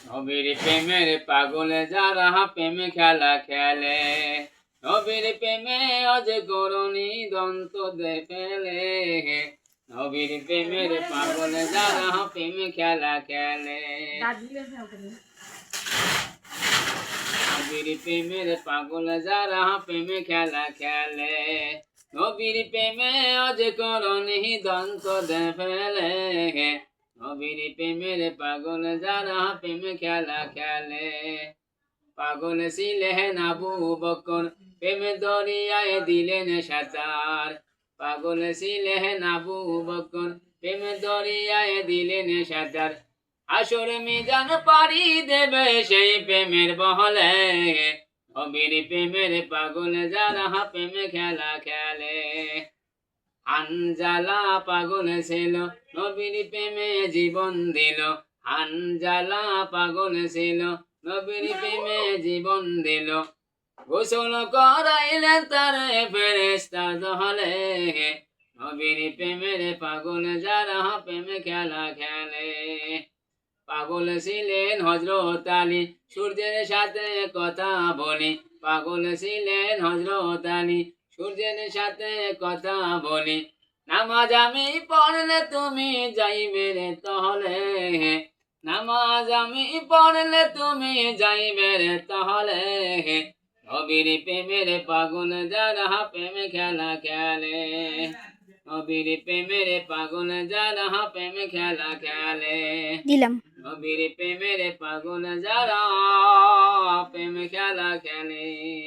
নবীর প্রেমের পাগলে যারা প্রেমে খেলা খেলে, নবীর প্রেমে অজগরনি দন্ত ফেলে। নবীর প্রেমের পাগলে যারা প্রেমে খেলা খেলে, নবীর প্রেমের পাগলে যারা প্রেমে খেলা খেলে, নবীর প্রেমে অজগরনি দন্ত ফেলে। নবীর প্রেমের পাগল যারা প্রেমে খেলা খেলে। পাগল ছিলেন আবু বকর, প্রেমে দরিয়ায় দিলেন সাঁতার। পাগল ছিলেন আবু বকর, প্রেমে দরিয়ায় দিলেন সাঁতার। আসর মিজান পাড়ি দেবে সেই প্রেমের বহলে। নবীর প্রেমের পাগল যারা প্রেমে খেলা খেলে। হানজালা পাগল ছিল, নবীর প্রেমে জীবন দিল। হানজালা পাগল ছিল, নবীর প্রেমে জীবন দিল। গোসল করাইলেন তার ফেরেশতা দহলে। নবীর প্রেমের পাগল যারা প্রেমে খেলা খেলে। পাগল ছিলেন হযরত আলী, সূর্যের সাথে কথা বলি। পাগল ছিলেন হযরত আলী, সূর্যের সাথে কথা বলি। নামাজ আমি পড়লে তুমি যাইবে রে তহলে। নামাজ আমি পড়লে তুমি যাইবে রে তহলে। নবীর প্রেমের পাগল যারা প্রেমে খেলা খেলে। নবীর প্রেমের পাগল যারা প্রেমে খেলা খেলে। দিলাম। নবীর প্রেমের পাগল যারা প্রেমে খেলা খেলে।